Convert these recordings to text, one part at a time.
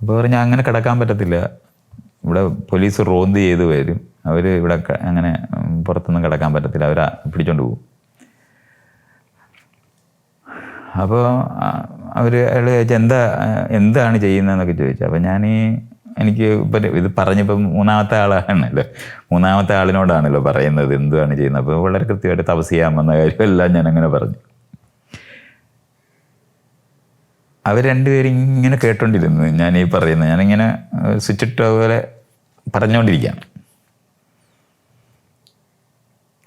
അപ്പോൾ പറഞ്ഞാൽ അങ്ങനെ കിടക്കാൻ പറ്റത്തില്ല, ഇവിടെ പോലീസ് റോന്ത് ചെയ്ത് വരും, അവർ ഇവിടെ അങ്ങനെ പുറത്തൊന്നും കിടക്കാൻ പറ്റത്തില്ല, അവർ പിടിച്ചോണ്ട് പോകും. അപ്പോൾ അയാൾ ചോദിച്ചാൽ എന്താണ് ചെയ്യുന്നതെന്നൊക്കെ ചോദിച്ചു. അപ്പം എനിക്ക് ഇപ്പം ഇത് പറഞ്ഞപ്പം മൂന്നാമത്തെ ആളിനോടാണല്ലോ പറയുന്നത് എന്തുവാണ് ചെയ്യുന്നത്. അപ്പോൾ വളരെ കൃത്യമായിട്ട് തപസ് ചെയ്യാൻ വന്ന കാര്യമെല്ലാം ഞാനങ്ങനെ പറഞ്ഞു. അവർ രണ്ടുപേരും ഇങ്ങനെ കേട്ടോണ്ടിരുന്നു ഞാൻ ഈ പറയുന്നത്. ഞാനിങ്ങനെ സ്വിച്ചിട്ട പോലെ പറഞ്ഞുകൊണ്ടിരിക്കുകയാണ്.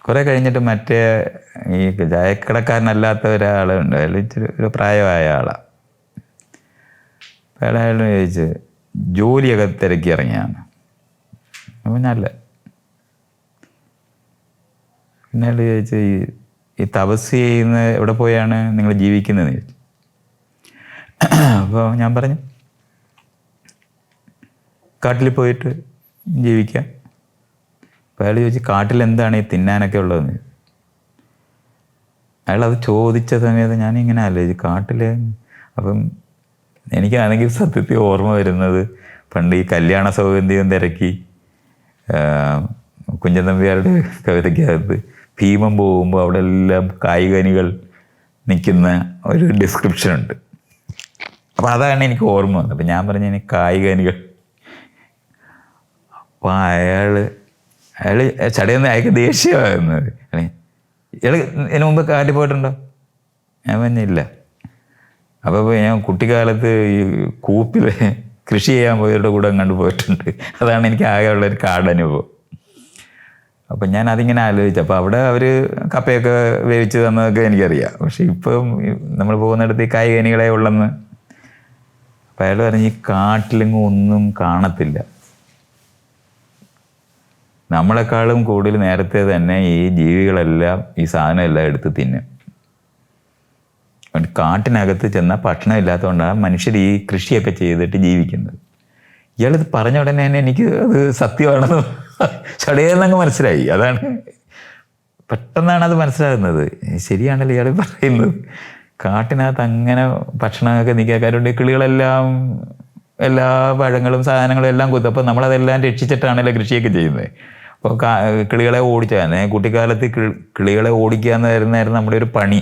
കുറേ കഴിഞ്ഞിട്ട് മറ്റേ ഈ ചായക്കടക്കാരനല്ലാത്ത ഒരാളുണ്ട്, അയാൾ ഇച്ചിരി ഒരു പ്രായമായ ആളാണ്. അപ്പോൾ അയാൾ ചോദിച്ച് ജോലിയൊക്കെ തിരക്കി ഇറങ്ങിയാണ്. അപ്പം ഞാനല്ല. പിന്നെ അയാൾ ചോദിച്ച് ഈ തപസ് ചെയ്യുന്ന എവിടെ പോയാണ് നിങ്ങൾ ജീവിക്കുന്നതെന്ന് ചോദിച്ചു. അപ്പോൾ ഞാൻ പറഞ്ഞു കാട്ടിൽ പോയിട്ട് ജീവിക്കാം. അപ്പോൾ അയാൾ ചോദിച്ചു കാട്ടിൽ എന്താണ് ഈ തിന്നാനൊക്കെ ഉള്ളതെന്ന്. അയാളത് ചോദിച്ച സമയത്ത് ഞാനിങ്ങനെ ആലോചിച്ചു കാട്ടിൽ. അപ്പം എനിക്കാണെങ്കിൽ സത്യത്തിൽ ഓർമ്മ വരുന്നത് പണ്ട് ഈ കല്യാണ സൗഗന്ധികം തിരക്കി കുഞ്ചൻ നമ്പ്യാരുടെ കവിതയ്ക്കകത്ത് ഭീമം പോകുമ്പോൾ അവിടെ എല്ലാം കായികനികൾ നിൽക്കുന്ന ഒരു ഡിസ്ക്രിപ്ഷനുണ്ട്. അപ്പോൾ അതാണ് എനിക്ക് ഓർമ്മ വന്നത്. അപ്പം ഞാൻ പറഞ്ഞു ഇനി കായികനികൾ. അപ്പോൾ അയാൾ ചടയൊന്നും അയാൾക്ക് ദേഷ്യമാകുന്നത്. ഇയാൾ ഇതിനു മുമ്പ് കാട്ടിൽ പോയിട്ടുണ്ടോ? ഞാൻ പറഞ്ഞില്ല. അപ്പോൾ ഞാൻ കുട്ടിക്കാലത്ത് ഈ കൂപ്പിൽ കൃഷി ചെയ്യാൻ പോയവരുടെ കൂടെ കണ്ടു പോയിട്ടുണ്ട്. അതാണ് എനിക്ക് ആകെ ഉള്ളൊരു കാടനുഭവം. അപ്പം ഞാൻ അതിങ്ങനെ ആലോചിച്ചു. അപ്പോൾ അവിടെ അവർ കപ്പയൊക്കെ വേവിച്ച് തന്നതൊക്കെ എനിക്കറിയാം. പക്ഷെ ഇപ്പം നമ്മൾ പോകുന്നിടത്ത് ഈ കായികനികളെ ഉള്ളെന്ന്. അപ്പം അയാൾ പറഞ്ഞ് ഈ കാട്ടിലെങ്ങും ഒന്നും കാണത്തില്ല, നമ്മളെക്കാളും കൂടുതൽ നേരത്തെ തന്നെ ഈ ജീവികളെല്ലാം ഈ സാധനം എല്ലാം എടുത്ത് തിന്നും. കാട്ടിനകത്ത് ചെന്നാൽ ഭക്ഷണം ഇല്ലാത്തതുകൊണ്ടാണ് മനുഷ്യർ ഈ കൃഷിയൊക്കെ ചെയ്തിട്ട് ജീവിക്കുന്നത്. ഇയാളിത് പറഞ്ഞ ഉടനെ തന്നെ എനിക്ക് അത് സത്യമാണെന്ന് ചടയെന്നങ്ങ് മനസ്സിലായി. അതാണ് പെട്ടെന്നാണ് അത് മനസ്സിലാകുന്നത്. ശരിയാണല്ലോ ഇയാൾ പറയുന്നത്. കാട്ടിനകത്ത് അങ്ങനെ ഭക്ഷണമൊക്കെ നിൽക്കാറുണ്ട്. കിളികളെല്ലാം എല്ലാ പഴങ്ങളും സാധനങ്ങളും എല്ലാം കുത്തും. അപ്പോൾ നമ്മളതെല്ലാം രക്ഷിച്ചിട്ടാണല്ലോ കൃഷിയൊക്കെ ചെയ്യുന്നത്. അപ്പോൾ കിളികളെ ഓടിച്ചാൽ കുട്ടിക്കാലത്ത് കിളികളെ ഓടിക്കുക എന്നായിരുന്നു നമ്മുടെ ഒരു പണി.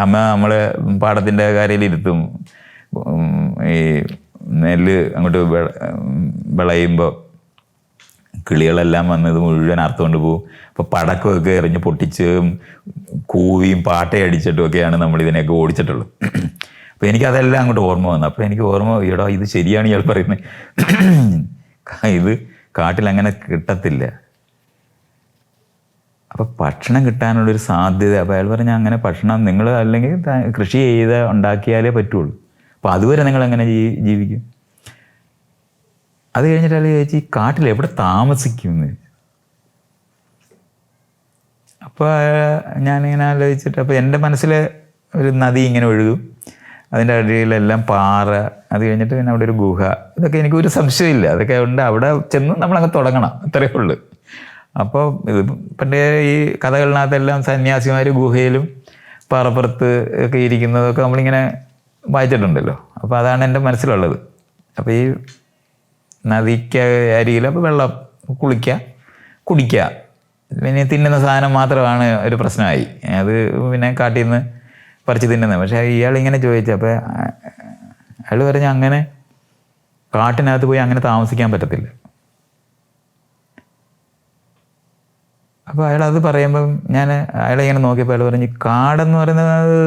അമ്മ നമ്മളെ പാടത്തിൻ്റെ കരയിലിരുത്തും. ഈ നെല്ല് അങ്ങോട്ട് വിളയുമ്പോൾ കിളികളെല്ലാം വന്നത് മുഴുവൻ അറുത്തുകൊണ്ട് പോകും. അപ്പോൾ പടക്കമൊക്കെ എറിഞ്ഞ് പൊട്ടിച്ച് കൂവിയും പാട്ടയടിച്ചിട്ടും ഒക്കെയാണ് നമ്മളിതിനെയൊക്കെ ഓടിച്ചിട്ടുള്ളത്. അപ്പോൾ എനിക്കതെല്ലാം അങ്ങോട്ട് ഓർമ്മ വന്നു. അപ്പോൾ എനിക്ക് ഓർമ്മ ഈടാ ഇത് ശരിയാണ് ഇയാൾ പറയുന്നത്. ഇത് കാട്ടിലങ്ങനെ കിട്ടത്തില്ല. അപ്പോൾ ഭക്ഷണം കിട്ടാനുള്ളൊരു സാധ്യത. അപ്പോൾ അയാൾ പറഞ്ഞാൽ അങ്ങനെ ഭക്ഷണം നിങ്ങൾ അല്ലെങ്കിൽ കൃഷി ചെയ്ത് ഉണ്ടാക്കിയാലേ പറ്റുള്ളൂ. അപ്പോൾ അതുവരെ നിങ്ങളെങ്ങനെ ജീവിക്കും? അത് കഴിഞ്ഞിട്ട് അയാൾ ചോദിച്ചു ഈ കാട്ടിൽ എവിടെ താമസിക്കുമെന്ന്. അപ്പോൾ ഞാനിങ്ങനെ ആലോചിച്ചിട്ട് അപ്പോൾ എൻ്റെ മനസ്സിൽ ഒരു നദി ഇങ്ങനെ ഒഴുകും, അതിൻ്റെ അടിയിലെല്ലാം പാറ, അത് കഴിഞ്ഞിട്ട് പിന്നെ അവിടെ ഒരു ഗുഹ. ഇതൊക്കെ എനിക്കൊരു സംശയമില്ല, അതൊക്കെ ഉണ്ട്. അവിടെ ചെന്ന് നമ്മളങ്ങ് തുടങ്ങണം, അത്രയേ ഉള്ളൂ. അപ്പോൾ ഇത് പണ്ടേ ഈ കഥകളിനകത്തെല്ലാം സന്യാസിമാർ ഗുഹയിലും പാറപ്പുറത്ത് ഒക്കെ ഇരിക്കുന്നതൊക്കെ നമ്മളിങ്ങനെ വായിച്ചിട്ടുണ്ടല്ലോ. അപ്പോൾ അതാണ് എൻ്റെ മനസ്സിലുള്ളത്. അപ്പോൾ ഈ നദിക്ക് അരികിൽ അപ്പോൾ വെള്ളം കുളിക്കുക, കുടിക്കുക, പിന്നെ തിന്നുന്ന സാധനം മാത്രമാണ് ഒരു പ്രശ്നമായി. അത് പിന്നെ കാട്ടിൽ നിന്ന് പറിച്ച് തിന്നുന്നത്. പക്ഷേ ഇയാളിങ്ങനെ ചോദിച്ചു. അപ്പോൾ അയാൾ പറഞ്ഞ അങ്ങനെ കാട്ടിനകത്ത് പോയി അങ്ങനെ താമസിക്കാൻ പറ്റത്തില്ല. അപ്പോൾ അയാളത് പറയുമ്പം ഞാൻ അയാളെ ഇങ്ങനെ നോക്കിയപ്പോൾ അയാൾ പറഞ്ഞു കാടെന്ന് പറയുന്നത്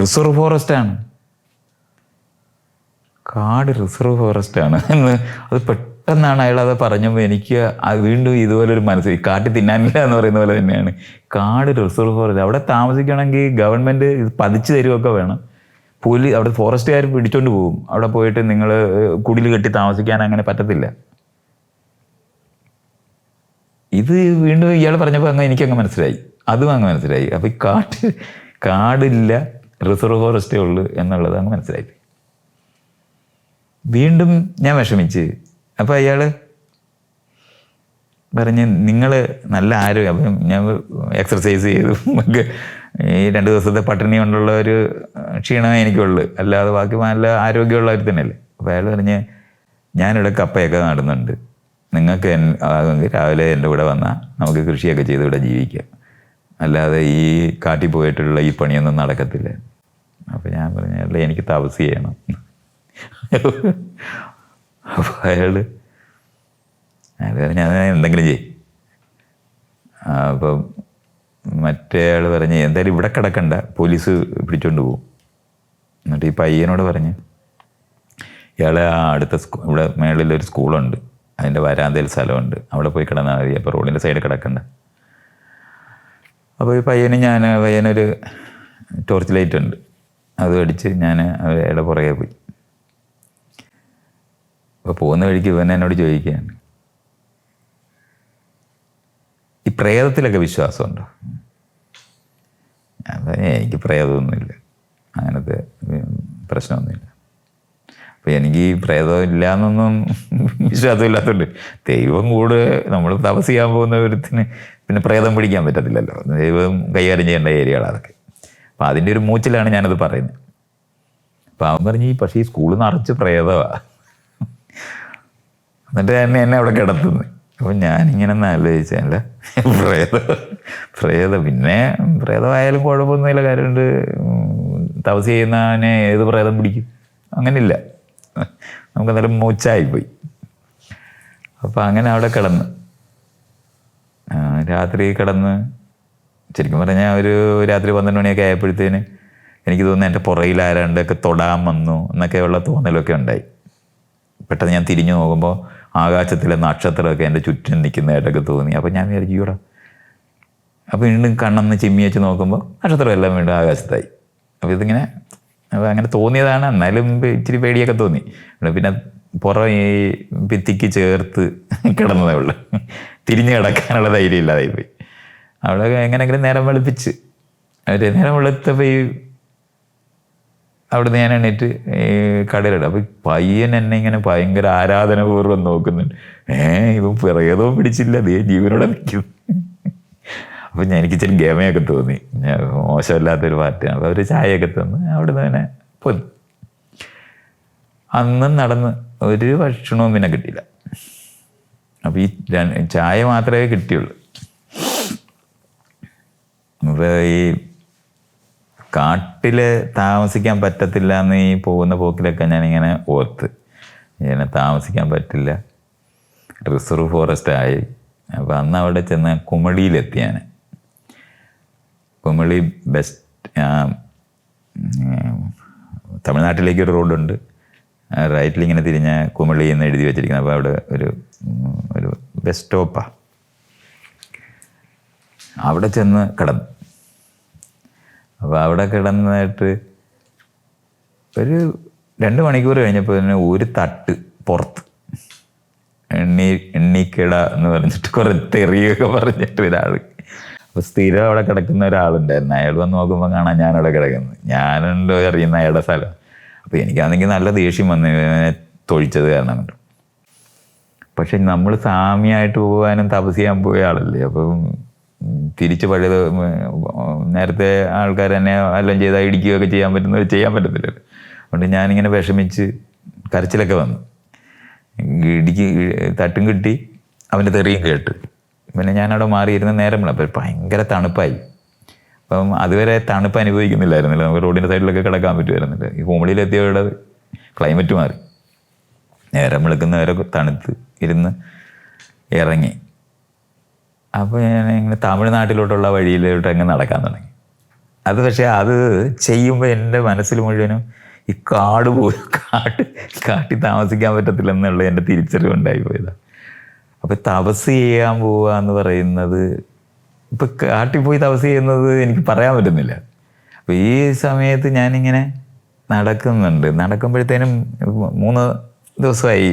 റിസർവ് ഫോറസ്റ്റാണ്. കാട് റിസർവ് ഫോറസ്റ്റാണ് എന്ന് അത് പെട്ടെന്നാണ് അയാളത് പറഞ്ഞപ്പോൾ എനിക്ക് വീണ്ടും ഇതുപോലൊരു മനസ്സിൽ കാട്ടിൽ തിന്നാനില്ല എന്ന് പറയുന്ന പോലെ തന്നെയാണ്. കാട് റിസർവ് ഫോറസ്റ്റ്, അവിടെ താമസിക്കണമെങ്കിൽ ഗവൺമെൻറ് പതിച്ചു തരുമൊക്കെ വേണം. അവിടെ ഫോറസ്റ്റുകാർ പിടിച്ചോണ്ട് പോകും. അവിടെ പോയിട്ട് നിങ്ങൾ കുടിൽ കെട്ടി താമസിക്കാൻ അങ്ങനെ പറ്റത്തില്ല. ഇത് വീണ്ടും ഇയാൾ പറഞ്ഞപ്പോൾ എനിക്കങ്ങ് മനസ്സിലായി, അതും അങ്ങ് മനസ്സിലായി. അപ്പോൾ ഈ കാടില്ല, റിസർവ് ഫോറസ്റ്റേ ഉള്ളൂ എന്നുള്ളത് അങ്ങ് മനസ്സിലായി. വീണ്ടും ഞാൻ വിഷമിച്ച്. അപ്പോൾ അയാൾ പറഞ്ഞ് നിങ്ങൾ നല്ല ആരോഗ്യം, അപ്പം ഞാൻ എക്സർസൈസ് ചെയ്തു, ഈ 2 ദിവസത്തെ പട്ടിണി കൊണ്ടുള്ള ഒരു ക്ഷീണമേ എനിക്കുള്ളൂ, അല്ലാതെ ബാക്കി നല്ല ആരോഗ്യമുള്ളവർ തന്നെയല്ലേ. അപ്പോൾ അയാൾ പറഞ്ഞ്, ഞാനിവിടെ കപ്പയൊക്കെ നടുന്നുണ്ട്, നിങ്ങൾക്ക് ആകുമെങ്കിൽ രാവിലെ എൻ്റെ കൂടെ വന്നാൽ നമുക്ക് കൃഷിയൊക്കെ ചെയ്ത് ഇവിടെ ജീവിക്കാം, അല്ലാതെ ഈ കാട്ടിൽ പോയിട്ടുള്ള ഈ പണിയൊന്നും നടക്കത്തില്ല. അപ്പോൾ ഞാൻ പറഞ്ഞു, അല്ല എനിക്ക് തപസ് ചെയ്യണം. അപ്പോൾ അയാൾ ഞാൻ എന്തെങ്കിലും ചെയ്യും. അപ്പം മറ്റേ ആൾ പറഞ്ഞ്, എന്തായാലും ഇവിടെ കിടക്കണ്ട, പോലീസ് പിടിച്ചോണ്ട് പോകും. എന്നിട്ട് ഈ പയ്യനോട് പറഞ്ഞ്, ഇയാൾ ആ അടുത്ത ഇവിടെ മേളിലൊരു സ്കൂളുണ്ട്, അതിൻ്റെ വരാന്തയിൽ സ്ഥലമുണ്ട്, അവിടെ പോയി കിടന്നാൽ മതി, അപ്പോൾ റോഡിൻ്റെ സൈഡിൽ കിടക്കണ്ട. അപ്പോൾ ഈ പയ്യനൊരു ടോർച്ച് ലൈറ്റ് ഉണ്ട്, അത് അടിച്ച് ഞാൻ അയാളുടെ പുറകെ പോയി. അപ്പോൾ പോകുന്ന വഴിക്ക് ഇവൻ എന്നോട് ചോദിക്കുകയാണ്, ഈ പ്രേതത്തിലൊക്കെ വിശ്വാസമുണ്ടോ? ഞാൻ പറഞ്ഞു, എനിക്ക് പ്രേതമൊന്നുമില്ല, അങ്ങനത്തെ പ്രശ്നമൊന്നുമില്ല. അപ്പോൾ എനിക്ക് ഈ പ്രേതം ഇല്ല എന്നൊന്നും വിശ്വാസമില്ലാത്തതുകൊണ്ട്, ദൈവം കൂടെ നമ്മൾ തപസ് ചെയ്യാൻ പോകുന്ന ഒരുത്തിന് പിന്നെ പ്രേതം പിടിക്കാൻ പറ്റത്തില്ലല്ലോ, ദൈവം കൈകാര്യം ചെയ്യേണ്ട ഏരിയകളാണ് അതൊക്കെ. അപ്പോൾ അതിൻ്റെ ഒരു മൂച്ചിലാണ് ഞാനത് പറയുന്നത്. അപ്പോൾ അവൻ പറഞ്ഞ്, പക്ഷേ ഈ സ്കൂളിൽ നിറച്ച് പ്രേതമാണ്, എന്നിട്ട് എന്നെ അവിടെ കിടത്തുന്നത്. അപ്പോൾ ഞാനിങ്ങനെ ആലോചിച്ചല്ല, പ്രേതം പിന്നെ പ്രേതമായാലും കുഴപ്പമൊന്നുമില്ല, കാര്യമുണ്ട്, തപസ് ചെയ്യുന്നവനെ ഏത് പ്രേതം പിടിക്കും, അങ്ങനെയില്ല, നമുക്കെന്തായാലും മൂച്ചായിപ്പോയി. അപ്പം അങ്ങനെ അവിടെ കിടന്ന് രാത്രി കിടന്ന്, ശരിക്കും പറഞ്ഞാൽ ഒരു രാത്രി 12 മണിയൊക്കെ ആയപ്പോഴത്തേന് എനിക്ക് തോന്നുന്നു എൻ്റെ പുറയിൽ ആരാണ്ടൊക്കെ തൊടാൻ വന്നു എന്നൊക്കെയുള്ള തോന്നലൊക്കെ ഉണ്ടായി. പെട്ടെന്ന് ഞാൻ തിരിഞ്ഞു നോക്കുമ്പോൾ ആകാശത്തിലെ നക്ഷത്രമൊക്കെ എൻ്റെ ചുറ്റും നിൽക്കുന്നതായിട്ടൊക്കെ തോന്നി. അപ്പം ഞാൻ വിചാരിക്കൂടാ, അപ്പോൾ വീണ്ടും കണ്ണൊന്ന് ചിമ്മി വെച്ച് നോക്കുമ്പോൾ നക്ഷത്രമെല്ലാം വീണ്ടും ആകാശത്തായി. അപ്പോൾ ഇതിങ്ങനെ അപ്പോൾ അങ്ങനെ തോന്നിയതാണ്, എന്നാലും ഇച്ചിരി പേടിയൊക്കെ തോന്നി. പിന്നെ പുറം ഈ ഭിത്തിക്ക് ചേർത്ത് കിടന്നതേ ഉള്ളു, തിരിഞ്ഞ് കിടക്കാനുള്ള ധൈര്യം ഇല്ലാതായിപ്പോയി. അവിടെ എങ്ങനെയെങ്കിലും നേരം വെളുപ്പിച്ച് നേരം വെളുത്തപ്പോൾ ഈ അവിടുന്ന് ഞാൻ എണീറ്റ് ഈ കടയിലിടും. അപ്പോൾ പയ്യൻ എന്നെ ഇങ്ങനെ ഭയങ്കര ആരാധനപൂർവ്വം നോക്കുന്നുണ്ട്. ഇവ പ്രേതവും പിടിച്ചില്ല, ദേ ജീവനോടെ നിൽക്കും. അപ്പം എനിക്ക് ഇച്ചിരി ഗമയൊക്കെ തോന്നി, മോശമില്ലാത്തൊരു പാർട്ടിയാണ്. അപ്പോൾ അവർ ചായയൊക്കെ തന്ന് അവിടുന്ന് തന്നെ പോയി. അന്നും നടന്ന് ഒരു ഭക്ഷണവും പിന്നെ കിട്ടിയില്ല. അപ്പോൾ ഈ ചായ മാത്രമേ കിട്ടിയുള്ളൂ. അപ്പോൾ ഈ കാട്ടിൽ താമസിക്കാൻ പറ്റത്തില്ല എന്ന് ഈ പോകുന്ന പോക്കിലൊക്കെ ഞാനിങ്ങനെ ഓർത്ത്, ഇങ്ങനെ താമസിക്കാൻ പറ്റില്ല, റിസർവ് ഫോറസ്റ്റ് ആയി. അപ്പോൾ അന്ന് അവിടെ ചെന്ന് കുമളിയിലെത്തി. ഞാൻ കുമളി തമിഴ്നാട്ടിലേക്ക് ഒരു റോഡുണ്ട്, റൈറ്റിലിങ്ങനെ തിരിഞ്ഞ കുമളി എന്ന് എഴുതി വെച്ചിരിക്കുന്നത്. അപ്പോൾ അവിടെ ഒരു ബസ് സ്റ്റോപ്പാണ്. അവിടെ ചെന്ന് കിടന്നു. അപ്പോൾ അവിടെ കിടന്നിട്ട് ഒരു 2 മണിക്കൂർ കഴിഞ്ഞപ്പോൾ തന്നെ ഒരു തട്ട് പുറത്ത് എണ്ണിക്കിട എന്ന് പറഞ്ഞിട്ട് കുറേ തെറിയൊക്കെ പറഞ്ഞിട്ട് ഒരാൾ. അപ്പോൾ സ്ഥിരം അവിടെ കിടക്കുന്ന ഒരാളുണ്ടായിരുന്നു. അയാൾ വന്ന് നോക്കുമ്പോൾ കാണാൻ ഞാനവിടെ കിടക്കുന്നത്, ഞാനുണ്ടോ അറിയുന്ന അയാളുടെ സ്ഥലം. അപ്പോൾ എനിക്കാണെങ്കിൽ നല്ല ദേഷ്യം വന്ന് തൊഴിച്ചത് കാരണം കൊണ്ട്. പക്ഷെ നമ്മൾ സാമ്യമായിട്ട് പോകാനും തപസ് ചെയ്യാൻ പോയ ആളല്ലേ. അപ്പം തിരിച്ച് പഴയത് നേരത്തെ ആൾക്കാർ തന്നെ എല്ലാം ചെയ്താൽ ഇടിക്കുകയൊക്കെ ചെയ്യാൻ പറ്റത്തില്ലല്ലോ. അതുകൊണ്ട് ഞാനിങ്ങനെ വിഷമിച്ച് കരച്ചിലൊക്കെ വന്നു. തട്ടും കിട്ടി, അവൻ്റെ തെറിയും കേട്ട്. പിന്നെ ഞാനവിടെ മാറിയിരുന്ന നേരം അപ്പോൾ ഭയങ്കര തണുപ്പായി. അപ്പം അതുവരെ തണുപ്പ് അനുഭവിക്കുന്നില്ലായിരുന്നില്ല, നമുക്ക് റോഡിൻ്റെ സൈഡിലൊക്കെ കിടക്കാൻ പറ്റുമായിരുന്നില്ല. ഈ കുമളിയിലെത്തിയവിടെ ക്ലൈമറ്റ് മാറി, നേരം വെളുക്കുന്നവരെ തണുത്ത് ഇരുന്ന് ഇറങ്ങി. അപ്പോൾ ഞാൻ ഇങ്ങനെ തമിഴ്നാട്ടിലോട്ടുള്ള വഴിയിലോട്ട് അങ്ങ് നടക്കാൻ തുടങ്ങി. അത് പക്ഷേ അത് ചെയ്യുമ്പോൾ എൻ്റെ മനസ്സിൽ മുഴുവനും ഈ കാട്ടിൽ താമസിക്കാൻ പറ്റത്തില്ലെന്നുള്ള എൻ്റെ തിരിച്ചറിവുണ്ടായി പോയതാണ്. അപ്പോൾ തപസ് ചെയ്യാൻ പോവുക എന്ന് പറയുന്നത്, ഇപ്പം കാട്ടിൽ പോയി തപസ് ചെയ്യുന്നത് എനിക്ക് പറയാൻ പറ്റുന്നില്ല. അപ്പോൾ ഈ സമയത്ത് ഞാനിങ്ങനെ നടക്കുന്നുണ്ട്. നടക്കുമ്പോഴത്തേനും 3 ദിവസമായി,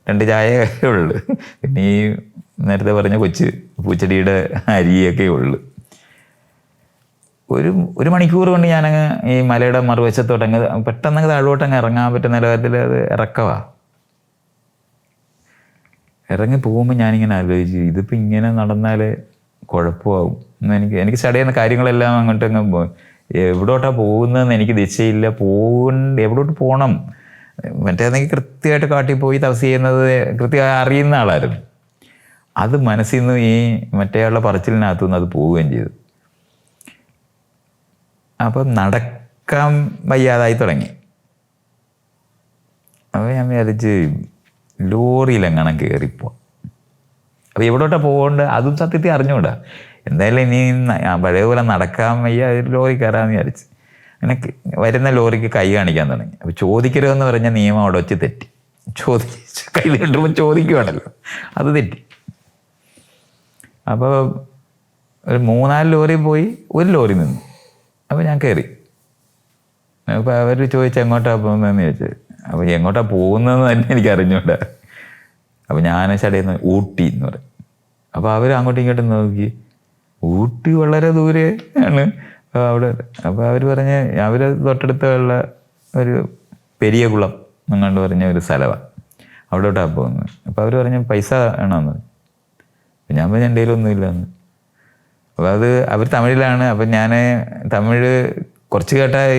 2 ചായയൊക്കെ ഉള്ളു, പിന്നെ ഈ നേരത്തെ പറഞ്ഞ കൊച്ചു പൂച്ചെടിയുടെ അരിയൊക്കെ ഉള്ളു. ഒരു മണിക്കൂർ കൊണ്ട് ഞാനങ്ങ് ഈ മലയുടെ മറുവശത്തോട്ടങ്ങ് പെട്ടെന്നങ്ങ് താഴോട്ടങ്ങ് ഇറങ്ങാൻ പറ്റുന്ന നിലവാരത്തിൽ അത് ഇറക്കവാ. ഇറങ്ങി പോകുമ്പോൾ ഞാനിങ്ങനെ ആലോചിച്ചു, ഇതിപ്പോൾ ഇങ്ങനെ നടന്നാലേ കുഴപ്പമാവും. എനിക്ക് സ്റ്റഡി ചെയ്യുന്ന കാര്യങ്ങളെല്ലാം അങ്ങോട്ടങ്ങ് എവിടോട്ടാണ് പോകുന്നതെന്ന് എനിക്ക് ദിശയില്ല. എവിടോട്ട് പോകണം മറ്റേതെങ്കിൽ കൃത്യമായിട്ട് കാട്ടിൽ പോയി തപസ് ചെയ്യുന്നത് കൃത്യമായി അറിയുന്ന ആളായിരുന്നു. അത് മനസ്സിൽ നിന്ന് ഈ മറ്റേയാളുടെ പറച്ചിലിനകത്തു നിന്ന് അത് പോവുകയും ചെയ്തു. അപ്പം നടക്കാൻ വയ്യാതായി തുടങ്ങി. അപ്പോൾ ഞാൻ വിചാരിച്ച് ലോറിയിലെങ്ങനെ കയറിപ്പോ. അപ്പോൾ എവിടോട്ടാണ് പോകേണ്ട അതും സത്യത്തിൽ അറിഞ്ഞുകൂടാ. എന്തായാലും ഇനി പഴയ പോലെ നടക്കാൻ വയ്യ, ലോറി കയറാമെന്ന് വിചാരിച്ച് അങ്ങനെ വരുന്ന ലോറിക്ക് കൈ കാണിക്കാൻ തുടങ്ങി. അപ്പോൾ ചോദിക്കരുതെന്ന് പറഞ്ഞ നിയമം അവിടെ വെച്ച് തെറ്റി. കൈ കിട്ടുമ്പോൾ ചോദിക്കുവാണല്ലോ, അത് തെറ്റി. അപ്പോൾ ഒരു 3-4 ലോറി പോയി, ഒരു ലോറി നിന്നു. അപ്പോൾ ഞാൻ കയറി. അപ്പോൾ അവർ ചോദിച്ചു എങ്ങോട്ടാണ് പോകുന്നതെന്ന് ചോദിച്ചത്. അപ്പോൾ എങ്ങോട്ടാണ് പോകുന്നതെന്ന് തന്നെ എനിക്ക് അറിഞ്ഞൂടാ. അപ്പോൾ ഞാൻ ചടയിൽ നിന്ന് ഊട്ടി എന്ന് പറയും. അപ്പോൾ അവർ അങ്ങോട്ടും ഇങ്ങോട്ടും നോക്കി, ഊട്ടി വളരെ ദൂരെ ആണ് അവിടെ. അപ്പോൾ അവർ പറഞ്ഞ് അവർ തൊട്ടടുത്തുള്ള ഒരു പെരിയകുളം എങ്ങാണ്ട് പറഞ്ഞ ഒരു സ്ഥലമാണ്, അവിടോട്ടാണ് പോകുന്നത്. അപ്പോൾ അവർ പറഞ്ഞ് പൈസ വേണമെന്ന്. ഞാൻ പറഞ്ഞ എൻ്റെ കയ്യിലൊന്നുമില്ലെന്ന്. അപ്പോൾ അവർ തമിഴിലാണ്. അപ്പം ഞാൻ തമിഴ് കുറച്ച് കേട്ടാൽ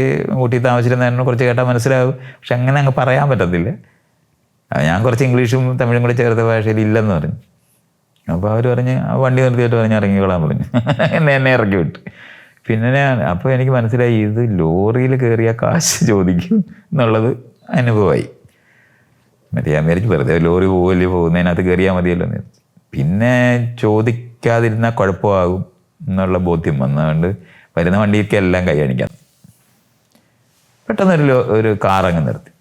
ഊട്ടി താമസിച്ചിരുന്ന കുറച്ച് കേട്ടാൽ മനസ്സിലാവും, പക്ഷെ അങ്ങനെ അങ്ങ് പറയാൻ പറ്റത്തില്ല. ഞാൻ കുറച്ച് ഇംഗ്ലീഷും തമിഴും കൂടി ചേർത്ത ഭാഷയിൽ ഇല്ലെന്ന് പറഞ്ഞു. അപ്പോൾ അവർ പറഞ്ഞ് വണ്ടി നിർത്തിയിട്ട് പറഞ്ഞ് ഇറങ്ങിക്കൊള്ളാൻ പറഞ്ഞു. എന്നെ ഇറക്കി വിട്ടു. പിന്നെ അപ്പോൾ എനിക്ക് മനസ്സിലായി ഇത് ലോറിയിൽ കയറിയ കാശ് ചോദിക്കും എന്നുള്ളത് അനുഭവമായി. മറ്റേ ഞാൻ വിചാരിച്ചു വെറുതെ ലോറി പോവല്ലേ, പോകുന്നതിനകത്ത് കയറിയാൽ മതിയല്ലോ എന്ന് വിചാരിച്ചു. പിന്നെ ചോദിക്കാതിരുന്നാൽ കുഴപ്പമാകും എന്നുള്ള ബോധ്യം വന്നതുകൊണ്ട് വരുന്ന വണ്ടിക്ക് എല്ലാം കൈ കാണിക്കാം. പെട്ടെന്നൊരു ഒരു കാറങ്ങ് നിർത്തി.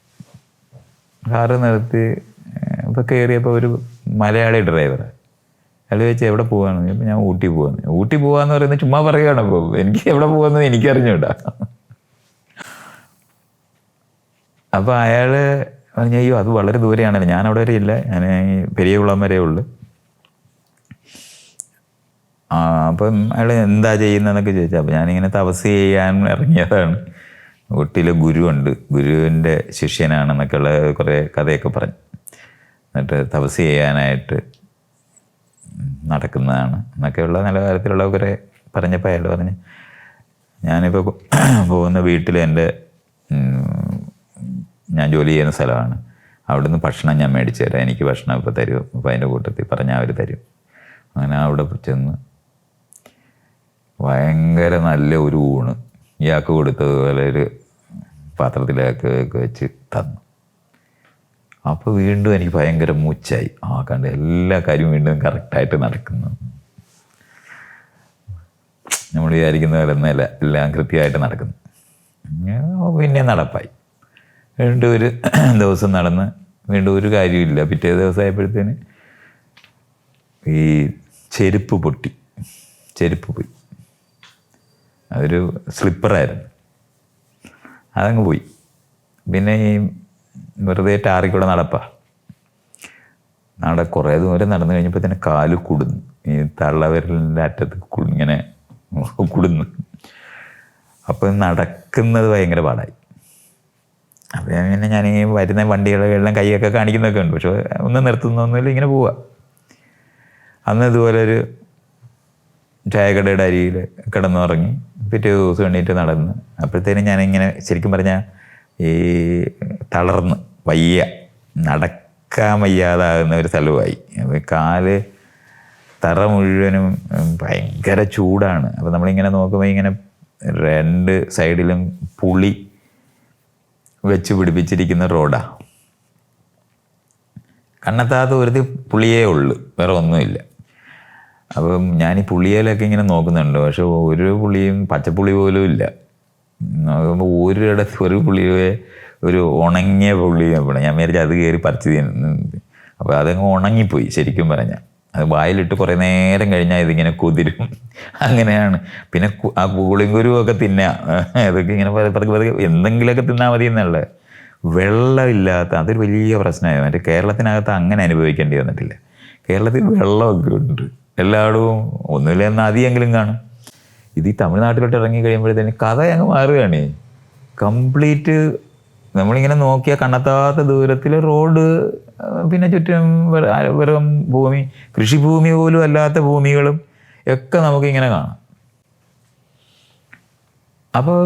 കാറ് നിർത്തി ഇപ്പോൾ കയറിയപ്പോൾ ഒരു മലയാളി ഡ്രൈവറാണ്. അയാൾ ചോദിച്ചാൽ എവിടെ പോകാമെന്ന്. അപ്പോൾ ഞാൻ ഊട്ടി പോകാമെന്ന്. ഊട്ടി പോകാമെന്ന് പറയുന്നത് ചുമ്മാ പറയുകയാണ്. അപ്പോൾ എനിക്ക് എവിടെ പോകുന്നത് എനിക്കറിഞ്ഞൂടാ. അപ്പോൾ അയാൾ പറഞ്ഞു അയ്യോ അത് വളരെ ദൂരെയാണല്ലോ, ഞാൻ അവിടെ വരെ ഇല്ല, ഞാൻ പെരിയകുളം വരെ ഉള്ളു. അപ്പം അയാൾ എന്താ ചെയ്യുന്നതെന്നൊക്കെ ചോദിച്ചു. അപ്പോൾ ഞാനിങ്ങനെ തപസ് ചെയ്യാൻ ഇറങ്ങിയതാണ്. ഊട്ടിയിൽ ഗുരുവുണ്ട്, ഗുരുവിൻ്റെ ശിഷ്യനാണെന്നൊക്കെയുള്ള കുറേ കഥയൊക്കെ പറഞ്ഞു. എന്നിട്ട് തപസ് ചെയ്യാനായിട്ട് നടക്കുന്നതാണ് എന്നൊക്കെയുള്ള നിലവാരത്തിലുള്ള കുറേ പറഞ്ഞപ്പോൾ അയാൾ പറഞ്ഞ് ഞാനിപ്പോൾ പോകുന്ന വീട്ടിൽ ഞാൻ ജോലി ചെയ്യുന്ന സ്ഥലമാണ്, അവിടുന്ന് ഭക്ഷണം ഞാൻ മേടിച്ചു തരാം, എനിക്ക് ഭക്ഷണം ഇപ്പോൾ തരും. അപ്പോൾ അതിൻ്റെ കൂട്ടത്തിൽ പറഞ്ഞാൽ അവർ തരും. അങ്ങനെ അവിടെ ചെന്ന് ഭയങ്കര നല്ല ഒരു ഊണ് ഇയാൾക്ക് കൊടുത്തതുപോലെ ഒരു പാത്രത്തിലൊക്കെ വെച്ച് തന്നു. അപ്പോൾ വീണ്ടും എനിക്ക് ഭയങ്കര മൂച്ചായി. കണ്ട് എല്ലാ കാര്യവും വീണ്ടും കറക്റ്റായിട്ട് നടക്കുന്നു. നമ്മൾ വിചാരിക്കുന്ന പോലെ ഒന്നുമല്ല, എല്ലാം കൃത്യമായിട്ട് നടക്കുന്നു. പിന്നെ നടപ്പായി. വീണ്ടും ഒരു ദിവസം നടന്ന് വീണ്ടും ഒരു കാര്യമില്ല. പിറ്റേ ദിവസമായപ്പോഴത്തേന് ഈ ചെരുപ്പ് പൊട്ടി, ചെരുപ്പ് പോയി. അതൊരു സ്ലിപ്പറായിരുന്നു, അതങ്ങ് പോയി. പിന്നെ ഈ വെറുതെ ടാറിക്കൂടെ കുറേ ദൂരം നടന്നു കഴിഞ്ഞപ്പോൾ തന്നെ കാല് കുടുന്നു. ഈ തള്ളവിരലിൻ്റെ അറ്റത്ത് ഇങ്ങനെ കുടുന്നു. അപ്പോൾ നടക്കുന്നത് ഭയങ്കര പാടായി. അപ്പോൾ പിന്നെ ഞാൻ ഈ വരുന്ന വണ്ടികളെല്ലാം കൈയൊക്കെ കാണിക്കുന്നൊക്കെ ഉണ്ട്, പക്ഷെ ഒന്നും നിർത്തുന്നൊന്നുമില്ല, ഇങ്ങനെ പോവുക. അന്ന് ഇതുപോലെ ഒരു ചായക്കടയുടെ അരിയിൽ കിടന്നുറങ്ങി. പിറ്റേ ദിവസം എണീറ്റ് നടന്ന് അപ്പോഴത്തേനും ഞാനിങ്ങനെ ശരിക്കും പറഞ്ഞാൽ ഈ തളർന്ന് വയ്യ, നടക്കാൻ വയ്യാതാകുന്ന ഒരു സ്ഥലമായി. അപ്പോൾ കാല് തറ മുഴുവനും ഭയങ്കര ചൂടാണ്. അപ്പോൾ നമ്മളിങ്ങനെ നോക്കുമ്പോൾ ഇങ്ങനെ 2 സൈഡിലും പുളി വെച്ച് പിടിപ്പിച്ചിരിക്കുന്ന റോഡാണ്. കണ്ണെത്താത്ത ഒരു പുളിയേ ഉള്ളു, വേറെ ഒന്നുമില്ല. അപ്പം ഞാൻ ഈ പുളിയിലൊക്കെ ഇങ്ങനെ നോക്കുന്നുണ്ട്, പക്ഷെ ഒരു പുളിയും പച്ചപ്പുളി പോലും ഇല്ല. നോക്കുമ്പോൾ ഒരിടത്ത് ഒരു പുളിയെ ഒരു ഉണങ്ങിയ പുളി വേണം. ഞാൻ വിചാരിച്ചു അത് കയറി പറിച്ച് തിന്നുന്നത്. അപ്പോൾ അതങ്ങ് ഉണങ്ങിപ്പോയി. ശരിക്കും പറഞ്ഞാൽ അത് വായിലിട്ട് കുറേ നേരം കഴിഞ്ഞാൽ ഇതിങ്ങനെ കുതിരും. അങ്ങനെയാണ്. പിന്നെ ആ പുളിങ്കുരുവൊക്കെ തിന്നാം. അതൊക്കെ ഇങ്ങനെ പതുക്കെ എന്തെങ്കിലുമൊക്കെ തിന്നാൽ മതി എന്നുള്ള. വെള്ളമില്ലാത്ത അതൊരു വലിയ പ്രശ്നമായി. മറ്റേ കേരളത്തിനകത്ത് അങ്ങനെ അനുഭവിക്കേണ്ടി വന്നിട്ടില്ല. കേരളത്തിൽ വെള്ളമൊക്കെ ഉണ്ട് എല്ലായിടവും, ഒന്നുമില്ല എന്നാൽ നദിയെങ്കിലും കാണും. ഇത് ഈ തമിഴ്നാട്ടിലോട്ട് ഇറങ്ങി കഴിയുമ്പോഴത്തേന് കഥ അങ്ങ് മാറുകയാണ് കംപ്ലീറ്റ്. നമ്മളിങ്ങനെ നോക്കിയാൽ കണ്ണെത്താത്ത ദൂരത്തിൽ റോഡ്, പിന്നെ ചുറ്റും വെറും ഭൂമി, കൃഷിഭൂമി പോലും അല്ലാത്ത ഭൂമികളും ഒക്കെ നമുക്കിങ്ങനെ കാണാം. അപ്പോൾ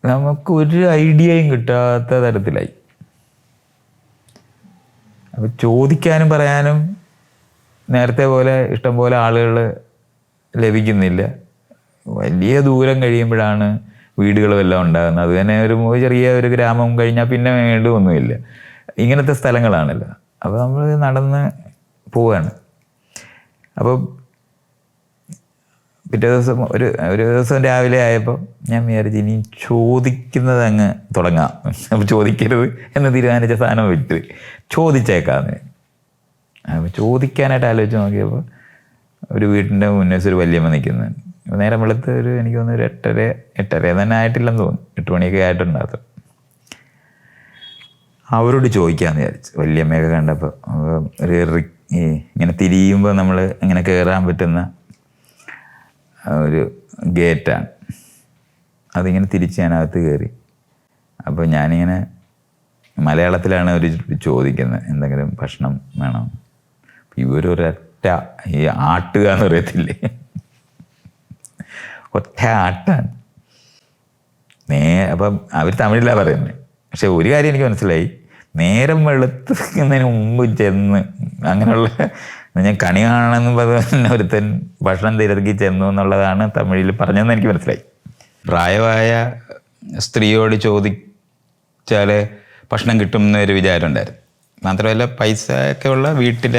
നമുക്കൊരു ഐഡിയയും കിട്ടാത്ത തരത്തിലായി. അപ്പോൾ ചോദിക്കാനും പറയാനും നേരത്തെ പോലെ ഇഷ്ടം പോലെ ആളുകൾ ലഭിക്കുന്നില്ല. വലിയ ദൂരം കഴിയുമ്പോഴാണ് വീടുകളും എല്ലാം ഉണ്ടാകുന്നത്. അത് തന്നെ ചെറിയ ഒരു ഗ്രാമം കഴിഞ്ഞാൽ പിന്നെ വീണ്ടും ഒന്നുമില്ല. ഇങ്ങനത്തെ സ്ഥലങ്ങളാണല്ലോ. അപ്പോൾ നമ്മൾ നടന്ന് പോവുകയാണ്. അപ്പോൾ പിറ്റേ ദിവസം ഒരു ദിവസം രാവിലെ ആയപ്പോൾ ഞാൻ വിചാരിച്ചു ഇനി ചോദിക്കുന്നത് അങ്ങ് തുടങ്ങാം. അപ്പോൾ ചോദിക്കരുത് എന്ന് തീരുമാനിച്ച സാധനം വിട്ട് ചോദിച്ചേക്കാന്ന്. അപ്പോൾ ചോദിക്കാനായിട്ട് ആലോചിച്ച് നോക്കിയപ്പോൾ ഒരു വീട്ടിൻ്റെ മുന്നേ ഒരു വല്യമ്മ നിൽക്കുന്നുണ്ട്. അപ്പോൾ നേരം വെളുത്ത് എനിക്ക് തോന്നുന്നു ഒരു 8:30 തന്നെ ആയിട്ടില്ലെന്ന് തോന്നുന്നു, 8 മണിയൊക്കെ ആയിട്ടുണ്ടാകും. അവരോട് ചോദിക്കാമെന്ന് വിചാരിച്ചു. വല്യമ്മയൊക്കെ കണ്ടപ്പോൾ ഇങ്ങനെ തിരിയുമ്പോൾ നമ്മൾ ഇങ്ങനെ കയറാൻ പറ്റുന്ന ഒരു ഗേറ്റാണ്. അതിങ്ങനെ തിരിച്ച് ഞാനകത്ത് കയറി. അപ്പോൾ ഞാനിങ്ങനെ മലയാളത്തിലാണ് അവർ ചോദിക്കുന്നത്, എന്തെങ്കിലും ഭക്ഷണം വേണം. ഇവരൊരൊറ്റ ഈ ആട്ടുക എന്ന് പറയത്തില്ലേ, ഒറ്റ ആട്ടാണ്. അപ്പം അവർ തമിഴിലാണ് പറയുന്നത്. പക്ഷെ ഒരു കാര്യം എനിക്ക് മനസ്സിലായി, നേരം വെളുത്തുന്നതിന് മുമ്പ് ചെന്ന് അങ്ങനെയുള്ള ഞാൻ കണി കാണണമെന്ന് പറഞ്ഞ ഒരുത്തൻ ഭക്ഷണം തിരക്കി ചെന്നു എന്നുള്ളതാണ് തമിഴിൽ പറഞ്ഞതെന്ന് എനിക്ക് മനസ്സിലായി. പ്രായമായ സ്ത്രീയോട് ചോദിച്ചാൽ ഭക്ഷണം കിട്ടും എന്നൊരു വിചാരം ഉണ്ടായിരുന്നു. മാത്രമല്ല പൈസ ഒക്കെ ഉള്ള വീട്ടിൽ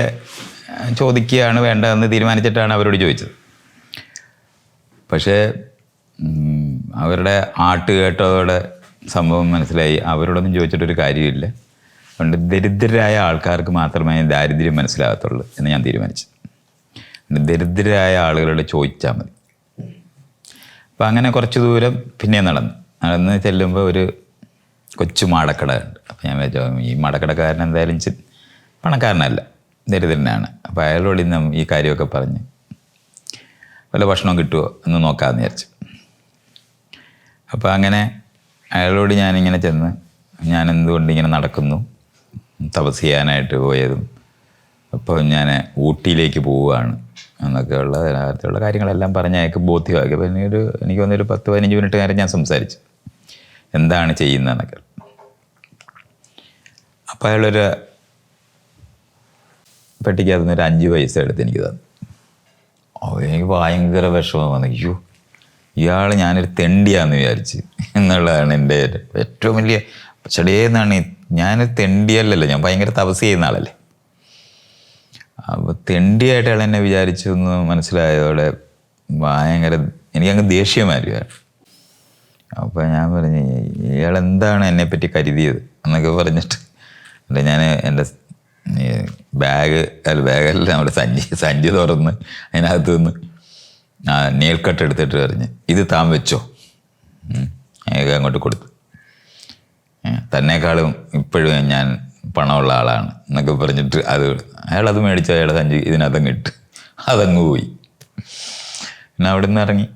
ചോദിക്കുകയാണ് വേണ്ടതെന്ന് തീരുമാനിച്ചിട്ടാണ് അവരോട് ചോദിച്ചത്. പക്ഷേ അവരുടെ ആട്ട് കേട്ടതോടെ സംഭവം മനസ്സിലായി, അവരോടൊന്നും ചോദിച്ചിട്ടൊരു കാര്യമില്ല. അതുകൊണ്ട് ദരിദ്രരായ ആൾക്കാർക്ക് മാത്രമേ ദാരിദ്ര്യം മനസ്സിലാകത്തുള്ളൂ എന്ന് ഞാൻ തീരുമാനിച്ചു. ദരിദ്രരായ ആളുകളോട് ചോദിച്ചാൽ മതി. അപ്പം അങ്ങനെ കുറച്ച് ദൂരം പിന്നെ നടന്ന് ചെല്ലുമ്പോൾ ഒരു കൊച്ചു മാടക്കട ഉണ്ട്. അപ്പം ഞാൻ വിചാരിച്ചു ഈ മാടക്കടക്കാരൻ എന്തായാലും പണക്കാരനല്ല, ദരിദ്രനാണ്. അപ്പോൾ അയാളോട് ഇന്ന് ഈ കാര്യമൊക്കെ പറഞ്ഞ് വല്ല ഭക്ഷണം കിട്ടുമോ എന്ന് നോക്കാമെന്ന് വിചാരിച്ചു. അപ്പോൾ അങ്ങനെ അയാളോട് ഞാനിങ്ങനെ ചെന്ന്, ഞാൻ എന്തുകൊണ്ട് ഇങ്ങനെ നടക്കുന്നു, തപസ് ചെയ്യാനായിട്ട് പോയതും അപ്പോൾ ഞാൻ ഊട്ടിയിലേക്ക് പോവുകയാണ് എന്നൊക്കെയുള്ള നേരത്തെയുള്ള കാര്യങ്ങളെല്ലാം പറഞ്ഞ് അയാൾക്ക് ബോധ്യമാക്കി. അപ്പോൾ എനിക്ക് വന്നൊരു 10-15 മിനിറ്റ് നേരം ഞാൻ സംസാരിച്ചു എന്താണ് ചെയ്യുന്നതെന്നൊക്കെ. അപ്പോൾ അയാളൊരു പെട്ടിക്കകത്ത് നിന്ന് ഒരു 5 പൈസ എടുത്ത് എനിക്ക് തന്നു. എനിക്ക് ഭയങ്കര വിഷമം വന്നു. അയ്യോ, ഇയാൾ ഞാനൊരു തെണ്ടിയാന്ന് വിചാരിച്ച് എന്നുള്ളതാണ് എൻ്റെ ഏറ്റവും വലിയ ചെടിയെന്നാണ്. ഞാനൊരു തെണ്ടിയല്ലല്ലോ, ഞാൻ ഭയങ്കര തപസ് ചെയ്യുന്ന ആളല്ലേ. അപ്പോൾ തെണ്ടിയായിട്ട് അയാൾ എന്നെ വിചാരിച്ചു എന്ന് മനസ്സിലായതോടെ ഭയങ്കര എനിക്കങ്ങ് ദേഷ്യമായിരുന്നു. അപ്പോൾ ഞാൻ പറഞ്ഞു, ഇയാൾ എന്താണ് എന്നെപ്പറ്റി കരുതിയത് എന്നൊക്കെ പറഞ്ഞിട്ട് ഞാൻ എൻ്റെ ബാഗല്ല നമ്മുടെ സഞ്ചി തുറന്ന് അതിനകത്ത് നിന്ന് നെയിൽ കട്ട് എടുത്തിട്ട് പറഞ്ഞ്, ഇത് താൻ വെച്ചോ. അയാൾക്ക് അങ്ങോട്ട് കൊടുത്തു. തന്നെക്കാളും ഇപ്പോഴും ഞാൻ പണമുള്ള ആളാണ് എന്നൊക്കെ പറഞ്ഞിട്ട് അയാളത് മേടിച്ചു. അയാളെ സഞ്ചി ഇതിനകത്തങ്ങ് ഇട്ട് അതങ്ങ് പോയി. പിന്നെ അവിടെ നിന്ന് ഇറങ്ങി.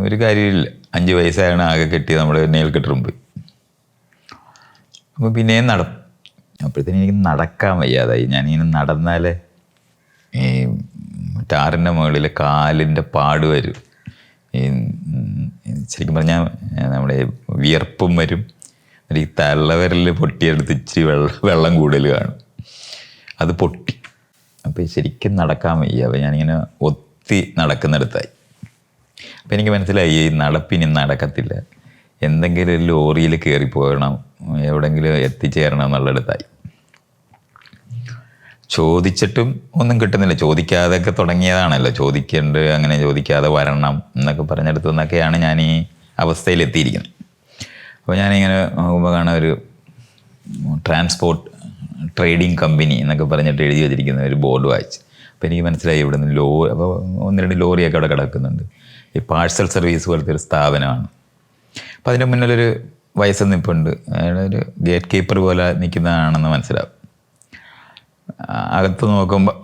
ഒരു കാര്യമില്ല, 5 പൈസയാണ് ആകെ കെട്ടി നമ്മുടെ നെയിൽ കെട്ടറും പോയി. അപ്പോൾ പിന്നെയും നടന്നു. അപ്പോഴത്തേനും എനിക്ക് നടക്കാൻ വയ്യാതായി. ഞാനിങ്ങനെ നടന്നാൽ ഈ ടാറിൻ്റെ മുകളിൽ കാലിൻ്റെ പാട് വരും. ശരിക്കും പറഞ്ഞാൽ നമ്മുടെ വിയർപ്പും വരും. ഈ തള്ളവിരൽ പൊട്ടിയെടുത്ത് ഇച്ചിരി വെള്ളം കൂടുതൽ കാണും, അത് പൊട്ടി. അപ്പോൾ ശരിക്കും നടക്കാൻ വയ്യ. അപ്പോൾ ഞാനിങ്ങനെ ഒത്തി നടക്കുന്നിടത്തായി. അപ്പോൾ എനിക്ക് മനസ്സിലായി ഈ നടപ്പിനി നടക്കത്തില്ല, എന്തെങ്കിലും ഒരു ലോറിയിൽ കയറിപ്പോകണം, എവിടെയെങ്കിലും എത്തിച്ചേരണം എന്നുള്ളിടത്തായി. ചോദിച്ചിട്ടും ഒന്നും കിട്ടുന്നില്ല. ചോദിക്കാതെയൊക്കെ തുടങ്ങിയതാണല്ലോ, ചോദിക്കേണ്ട അങ്ങനെ ചോദിക്കാതെ വരണം എന്നൊക്കെ പറഞ്ഞെടുത്തു നിന്നൊക്കെയാണ് ഞാൻ ഈ അവസ്ഥയിലെത്തിയിരിക്കുന്നത്. അപ്പോൾ ഞാനിങ്ങനെ നോക്കുമ്പോൾ കാണാൻ ഒരു ട്രാൻസ്പോർട്ട് ട്രേഡിംഗ് കമ്പനി എന്നൊക്കെ പറഞ്ഞിട്ട് എഴുതി വെച്ചിരിക്കുന്ന ഒരു ബോർഡ് വായിച്ച്. അപ്പോൾ എനിക്ക് മനസ്സിലായി ഇവിടെ നിന്ന് അപ്പോൾ 1-2 ലോറിയൊക്കെ അവിടെ കിടക്കുന്നുണ്ട്. ഈ പാഴ്സൽ സർവീസ് പോലത്തെ ഒരു സ്ഥാപനമാണ്. അപ്പോൾ അതിൻ്റെ മുന്നിലൊരു വയസ്സ് നിൽപ്പുണ്ട്. അയാളൊരു ഗേറ്റ് കീപ്പർ പോലെ നിൽക്കുന്നതാണെന്ന് മനസ്സിലാവും. അകത്ത് നോക്കുമ്പോൾ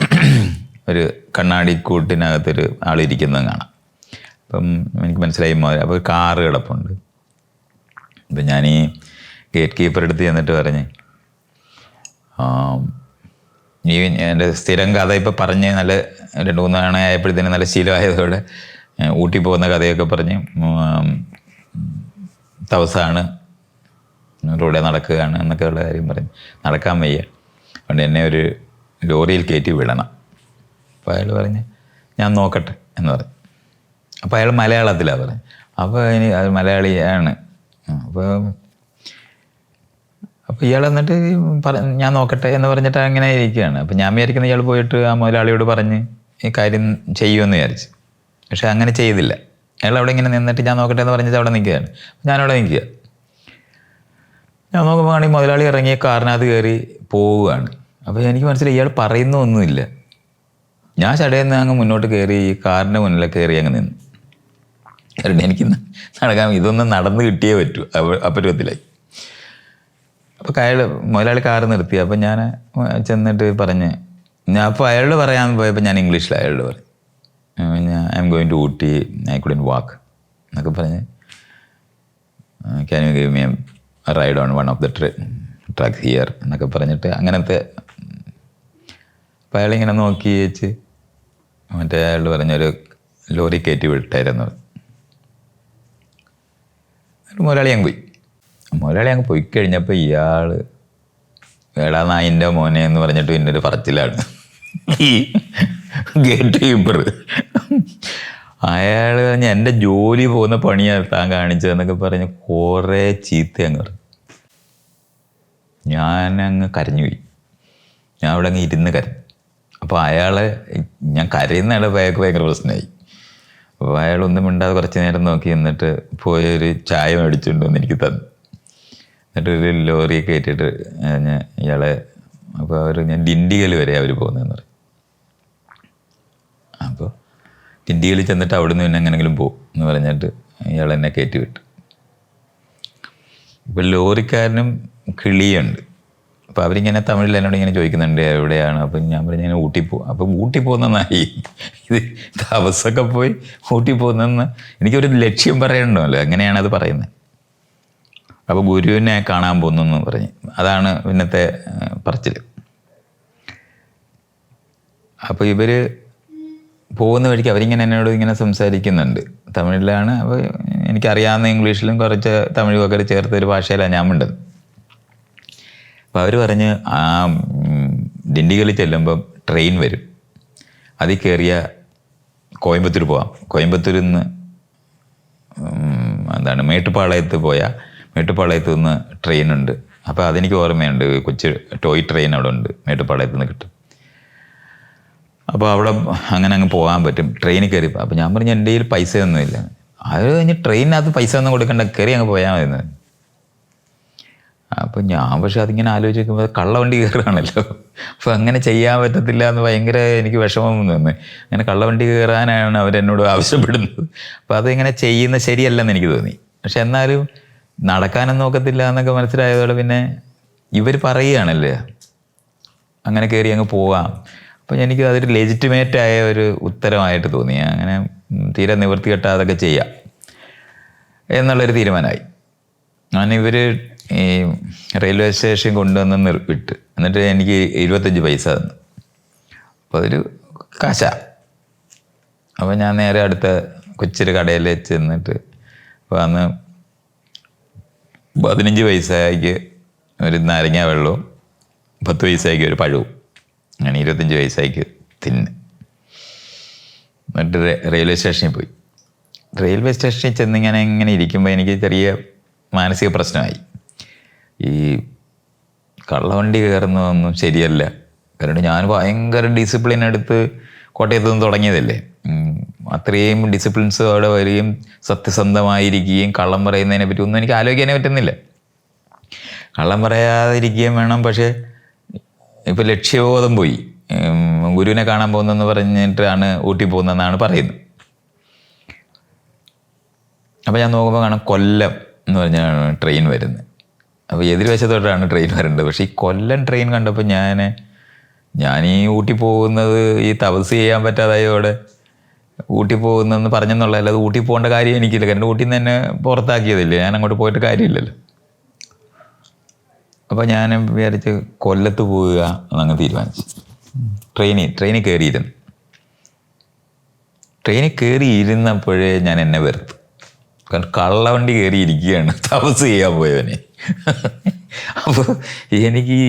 ഒരു കണ്ണാടി കൂട്ടിനകത്തൊരു ആളിരിക്കുന്നതും കാണാം. അപ്പം എനിക്ക് മനസ്സിലായി. അപ്പോൾ ഒരു കാറ് കിടപ്പുണ്ട്. അപ്പം ഞാൻ ഈ ഗേറ്റ് കീപ്പർ എടുത്ത് ചെന്നിട്ട് പറഞ്ഞ്, ഈ എൻ്റെ സ്ഥിരം കഥ ഇപ്പോൾ പറഞ്ഞ് നല്ല 2-3 തവണ ആയപ്പോഴത്തേനും നല്ല ശീലമായതോടെ ഊട്ടി പോകുന്ന കഥയൊക്കെ പറഞ്ഞ് തപസ്സാണ്, റോഡിൽ നടക്കുകയാണ് എന്നൊക്കെയുള്ള കാര്യം പറഞ്ഞ് നടക്കാൻ വയ്യ. അതുകൊണ്ട് എന്നെ ഒരു ലോറിയിൽ കയറ്റി വിടണം. അപ്പോൾ അയാൾ പറഞ്ഞ് ഞാൻ നോക്കട്ടെ എന്ന് പറഞ്ഞു. അപ്പോൾ അയാൾ മലയാളത്തിലാണ് പറഞ്ഞത്. അപ്പോൾ അത് മലയാളിയാണ്. അപ്പോൾ ഇയാൾ എന്നിട്ട് ഞാൻ നോക്കട്ടെ എന്ന് പറഞ്ഞിട്ട് അങ്ങനെ ഇരിക്കുകയാണ്. അപ്പോൾ ഞാൻ വിചാരിക്കുന്ന ഇയാൾ പോയിട്ട് ആ മുതലാളിയോട് പറഞ്ഞ് ഈ കാര്യം ചെയ്യുമെന്ന് വിചാരിച്ചു. പക്ഷെ അങ്ങനെ ചെയ്തില്ല. അയാൾ അവിടെ ഇങ്ങനെ നിന്നിട്ട് ഞാൻ നോക്കട്ടെ എന്ന് പറഞ്ഞിട്ട് അവിടെ നിൽക്കുകയാണ്. ഞാനവിടെ നിൽക്കുക. ഞാൻ നോക്കുമ്പോൾ ആണെങ്കിൽ മുതലാളി ഇറങ്ങിയ കാറിനകത്ത് കയറി പോവുകയാണ്. അപ്പോൾ എനിക്ക് മനസ്സിലായി ഇയാൾ പറയുന്നൊന്നുമില്ല. ഞാൻ ചടയിൽ നിന്ന് അങ്ങ് മുന്നോട്ട് കയറി ഈ കാറിൻ്റെ മുന്നിൽ കയറി അങ്ങ് നിന്നു. കാരണം എനിക്ക് നടക്കാൻ ഇതൊന്നും നടന്ന് കിട്ടിയേ പറ്റൂ. അപരൂപത്തിലായി. അപ്പോൾ മുതലാളി കാറ് നിർത്തി. അപ്പം ഞാൻ ചെന്നിട്ട് പറഞ്ഞ് അപ്പോൾ അയാളോട് പറയാൻ പോയപ്പോൾ ഞാൻ ഇംഗ്ലീഷിൽ അയാളോട് പറഞ്ഞു I am going to Ooty, I couldn't walk എന്നൊക്കെ പറഞ്ഞ് can you give me ride on one of the truck here എന്നൊക്കെ പറഞ്ഞിട്ട് അങ്ങനത്തെ. അപ്പോൾ അയാളിങ്ങനെ നോക്കി വെച്ച് മറ്റേ അയാളോട് പറഞ്ഞൊരു ലോറി കയറ്റി വിട്ടായിരുന്നു. മുതലാളി അങ്ങ് പോയി. മുതലാളി അങ്ങ് പോയി കഴിഞ്ഞപ്പോൾ ഇയാൾ ഏടാ നായിൻ്റെ മോനെ എന്ന് പറഞ്ഞിട്ട് പിന്നെ ഒരു പറച്ചിലാണ് ഈ ഗേറ്റ് കീപ്പർ. അയാൾ പറഞ്ഞ് എൻ്റെ ജോലി പോകുന്ന പണിയാണ് താൻ കാണിച്ചതെന്നൊക്കെ പറഞ്ഞ് കുറേ ചീത്ത അങ്ങ് പറഞ്ഞു. ഞാനങ്ങ് കരഞ്ഞുപോയി. ഞാൻ അവിടെ അങ്ങ് ഇരുന്ന് കരഞ്ഞു. അപ്പോൾ അയാളെ ഞാൻ കരയുന്ന ആളെ ഭയങ്കര പ്രശ്നമായി. അപ്പോൾ അയാളൊന്നും മിണ്ടാതെ കുറച്ച് നേരം നോക്കി എന്നിട്ട് പോയൊരു ചായ മേടിച്ചുകൊണ്ട് വന്ന് എനിക്ക് തന്നു. എന്നിട്ട് ഒരു ലോറി കയറ്റിയിട്ട് ഇയാളെ അപ്പോൾ ഞാൻ ഡിണ്ടിഗൽ വരെ അവർ പോകുന്നതെന്ന് പറയും. അപ്പോൾ ഡിണ്ടിഗൽ ചെന്നിട്ട് അവിടെ നിന്ന് പിന്നെ എങ്ങനെങ്കിലും പോകും എന്ന് പറഞ്ഞിട്ട് ഇയാൾ എന്നെ കയറ്റി വിട്ടു. ഇപ്പോൾ ലോറിക്കാരനും കിളിയുണ്ട്. അപ്പോൾ അവരിങ്ങനെ തമിഴിൽ എന്നോട് ഇങ്ങനെ ചോദിക്കുന്നുണ്ട് എവിടെയാണ്. അപ്പം ഞാൻ പറഞ്ഞു ഇങ്ങനെ ഊട്ടി പോകും. അപ്പം ഊട്ടി പോകുന്നതായി ഇത് താമസമൊക്കെ പോയി ഊട്ടി പോകുന്നതെന്ന് എനിക്കൊരു ലക്ഷ്യം പറയണമല്ലോ. അങ്ങനെയാണത് പറയുന്നത്. അപ്പോൾ ഗുരുവിനെ കാണാൻ പോകുന്നു എന്ന് പറഞ്ഞ് അതാണ് പിന്നത്തെ പറച്ചിൽ. അപ്പോൾ ഇവർ പോകുന്ന വഴിക്ക് അവരിങ്ങനെ എന്നോട് ഇങ്ങനെ സംസാരിക്കുന്നുണ്ട് തമിഴിലാണ്. അപ്പോൾ എനിക്കറിയാവുന്ന ഇംഗ്ലീഷിലും കുറച്ച് തമിഴും ഒക്കെ ചേർത്തൊരു ഭാഷയിലാണ് ഞാൻ മിണ്ടത്. അപ്പോൾ അവർ പറഞ്ഞ് ആ ഡിണ്ടിഗലിൽ ചെല്ലുമ്പം ട്രെയിൻ വരും, അതിൽ കയറിയ കോയമ്പത്തൂർ പോവാം. കോയമ്പത്തൂരിൽ നിന്ന് എന്താണ് മേട്ടുപ്പാളയത്ത് നിന്ന് ട്രെയിനുണ്ട്. അപ്പോൾ അതെനിക്ക് ഓർമ്മയുണ്ട്. കൊച്ചു ടോയ് ട്രെയിൻ അവിടെ ഉണ്ട്, മേട്ടുപ്പാളയത്ത് നിന്ന് കിട്ടും. അപ്പോൾ അവിടെ അങ്ങനെ അങ്ങ് പോകാൻ പറ്റും ട്രെയിനിൽ കയറി. അപ്പോൾ ഞാൻ പറഞ്ഞു എൻ്റെ കയ്യിൽ പൈസ ഒന്നുമില്ല. അത് കഴിഞ്ഞ് ട്രെയിനകത്ത് പൈസ ഒന്നും കൊടുക്കണ്ട, കയറി അങ്ങ് പോയാൽ മതി. അപ്പോൾ ഞാൻ പക്ഷെ അതിങ്ങനെ ആലോചിച്ച് നോക്കുമ്പോൾ കള്ളവണ്ടി കയറുകയാണല്ലോ. അപ്പോൾ അങ്ങനെ ചെയ്യാൻ പറ്റത്തില്ല എന്ന് ഭയങ്കര എനിക്ക് വിഷമം തോന്നി. അങ്ങനെ കള്ളവണ്ടി കയറാനാണ് അവരെന്നോട് ആവശ്യപ്പെടുന്നത്. അപ്പോൾ അതിങ്ങനെ ചെയ്യുന്നത് ശരിയല്ലെന്ന് എനിക്ക് തോന്നി. പക്ഷെ എന്നാലും നടക്കാനൊന്നും നോക്കത്തില്ല എന്നൊക്കെ മനസ്സിലായതോടെ പിന്നെ ഇവർ പറയുകയാണല്ലേ അങ്ങനെ കയറി അങ്ങ് പോവാം. അപ്പോൾ എനിക്ക് അതൊരു ലെജിറ്റിമേറ്റായ ഒരു ഉത്തരമായിട്ട് തോന്നി. അങ്ങനെ തീരെ നിവൃത്തി കെട്ടാതെ അതൊക്കെ ചെയ്യാം എന്നുള്ളൊരു തീരുമാനമായി. അങ്ങനെ ഇവർ ഈ റെയിൽവേ സ്റ്റേഷൻ കൊണ്ടുവന്ന് വിട്ട് എന്നിട്ട് എനിക്ക് 25 പൈസ തന്നു. അപ്പോൾ അതൊരു കാശാ. അപ്പോൾ ഞാൻ നേരെ അടുത്ത കൊച്ചൊരു കടയിൽ ചെന്നിട്ട് അപ്പോൾ അന്ന് 15 പൈസയ്ക്ക് ഒരു നാരങ്ങ വെള്ളവും 10 പൈസയ്ക്ക് ഒരു പഴവും, അങ്ങനെ 25 പൈസയ്ക്ക് തിന്ന്. എന്നിട്ട് റെയിൽവേ സ്റ്റേഷനിൽ പോയി. റെയിൽവേ സ്റ്റേഷനിൽ ചെന്നിങ്ങനെ ഇരിക്കുമ്പോൾ എനിക്ക് ചെറിയ മാനസിക പ്രശ്നമായി. ഈ കള്ളവണ്ടി കയറുന്നതൊന്നും ശരിയല്ല. കാരണം ഞാൻ ഭയങ്കര ഡിസിപ്ലിൻ എടുത്ത് കോട്ടയത്ത് നിന്ന് തുടങ്ങിയതല്ലേ. അത്രയും ഡിസിപ്ലിൻസ് അവിടെ വരികയും സത്യസന്ധമായിരിക്കുകയും കള്ളം പറയുന്നതിനെ പറ്റി ഒന്നും എനിക്ക് ആലോചിക്കാനേ പറ്റുന്നില്ല. കള്ളം പറയാതിരിക്കുകയും വേണം. പക്ഷേ ഇപ്പോൾ ലക്ഷ്യബോധം പോയി. ഗുരുവിനെ കാണാൻ പോകുന്നതെന്ന് പറഞ്ഞിട്ടാണ് ഊട്ടി പോകുന്നതെന്നാണ് പറയുന്നത്. അപ്പോൾ ഞാൻ നോക്കുമ്പോൾ കാണാം കൊല്ലം എന്ന് പറഞ്ഞാണ് ട്രെയിൻ വരുന്നത്. അപ്പോൾ എതിർവശത്തോട്ടാണ് ട്രെയിൻ വരേണ്ടത്. പക്ഷേ ഈ കൊല്ലം ട്രെയിൻ കണ്ടപ്പോൾ ഞാൻ ഈ ഊട്ടി പോകുന്നത് ഈ തപസ് ചെയ്യാൻ പറ്റാതായോടെ ഊട്ടി പോകുന്നതെന്ന് പറഞ്ഞെന്നുള്ളതല്ല. അത് ഊട്ടി പോകേണ്ട കാര്യം എനിക്കില്ല. കാരണം ഊട്ടിയിൽ നിന്ന് തന്നെ പുറത്താക്കിയതില്ലേ, ഞാൻ അങ്ങോട്ട് പോയിട്ട് കാര്യമില്ലല്ലോ. അപ്പോൾ ഞാൻ വിചാരിച്ച് കൊല്ലത്ത് പോവുക എന്നങ്ങ് തീരുമാനിച്ചു. ട്രെയിനിൽ കയറിയിരുന്നു. ട്രെയിനിൽ കയറിയിരുന്നപ്പോഴേ ഞാൻ എന്നെ വെറുത്തു. കാരണം കള്ളവണ്ടി കയറിയിരിക്കുകയാണ് തപസ് ചെയ്യാൻ പോയവനെ. അപ്പോൾ എനിക്ക്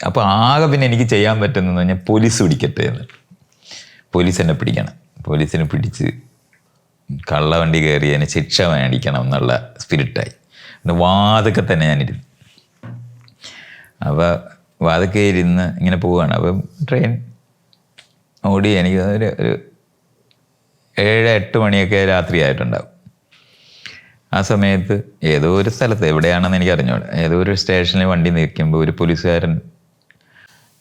അപ്പോൾ ആകെ പിന്നെ എനിക്ക് ചെയ്യാൻ പറ്റുന്നതെന്ന് പറഞ്ഞാൽ പോലീസ് പിടിക്കട്ടെ എന്ന്. പോലീസ് എന്നെ പിടിക്കണം, പോലീസിനെ പിടിച്ച് കള്ളവണ്ടി കയറി അതിന് ശിക്ഷ മേടിക്കണം എന്നുള്ള സ്പിരിറ്റായി. പിന്നെ വാതൊക്കെ തന്നെ ഞാനിരുന്നു. അപ്പോൾ വാതൊക്കെ ഇരുന്ന് ഇങ്ങനെ പോവുകയാണ്. അപ്പം ട്രെയിൻ ഓടി എനിക്ക് ഒരു 7-8 മണിയൊക്കെ രാത്രി ആയിട്ടുണ്ടാവും. ആ സമയത്ത് ഏതോ ഒരു സ്ഥലത്ത്, എവിടെയാണെന്ന് എനിക്ക് അറിഞ്ഞോളൂ, ഏതോ ഒരു സ്റ്റേഷനിൽ വണ്ടി നിൽക്കുമ്പോൾ ഒരു പോലീസുകാരൻ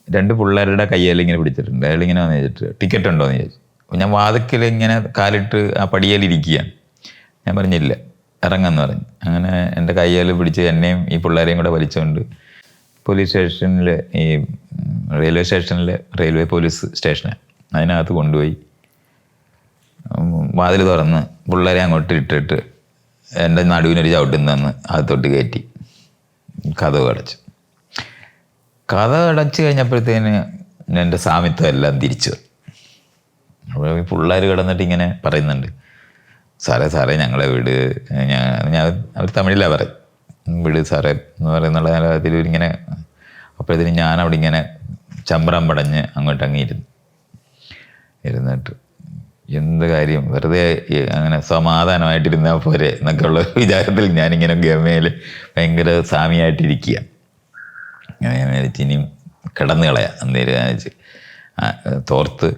2 പിള്ളേരുടെ കയ്യിൽ ഇങ്ങനെ പിടിച്ചിട്ടുണ്ട്. അയാളിങ്ങനെ വന്ന് ചോദിച്ചിട്ട് ടിക്കറ്റ് ഉണ്ടോ എന്ന് ചോദിച്ചു. ഞാൻ വാതിക്കൽ ഇങ്ങനെ കാലിട്ട് ആ പടിയേലിരിക്കുകയാണ്. ഞാൻ പറഞ്ഞില്ല, ഇറങ്ങാമെന്ന് പറഞ്ഞു. അങ്ങനെ എൻ്റെ കയ്യിൽ പിടിച്ച് എന്നെയും ഈ പിള്ളേരെയും കൂടെ വലിച്ചുകൊണ്ട് പോലീസ് സ്റ്റേഷനിൽ, ഈ റെയിൽവേ സ്റ്റേഷനിൽ, റെയിൽവേ പോലീസ് സ്റ്റേഷനാണ്, അതിനകത്ത് കൊണ്ടുപോയി വാതിൽ തുറന്ന് പിള്ളേരെ അങ്ങോട്ട് ഇട്ടിട്ട് എൻ്റെ നടുവിനൊരു ചവിട്ടും തന്ന് അകത്തോട്ട് കയറ്റി കതവ് അടച്ചു. കതവ് അടച്ചു കഴിഞ്ഞപ്പോഴത്തേന് എൻ്റെ സാമിത്വം എല്ലാം തിരിച്ചു. അപ്പോൾ ഈ പിള്ളേർ കിടന്നിട്ട് ഇങ്ങനെ പറയുന്നുണ്ട്, സാറേ ഞങ്ങളെ വിട്. അവർ തമിഴിലാണ് പറയും, വിട് സാറേ എന്ന് പറയുന്നുള്ള അതിൽ ഇങ്ങനെ. അപ്പോഴത്തേനും ഞാനവിടെ ഇങ്ങനെ ചമ്പ്രം പടഞ്ഞ് അങ്ങോട്ടങ്ങ് ഇരുന്നിട്ട് എന്ത് കാര്യം, വെറുതെ അങ്ങനെ സമാധാനമായിട്ടിരുന്നാൽ പോരെ എന്നൊക്കെ ഉള്ള വിചാരത്തിൽ ഞാനിങ്ങനെ ഗമയിൽ ഭയങ്കര സ്വാമിയായിട്ടിരിക്കുക. ഞാൻ വിചാരിച്ച് ഇനിയും കിടന്ന് കളയാം എന്തേലും വെച്ച് തോർത്ത്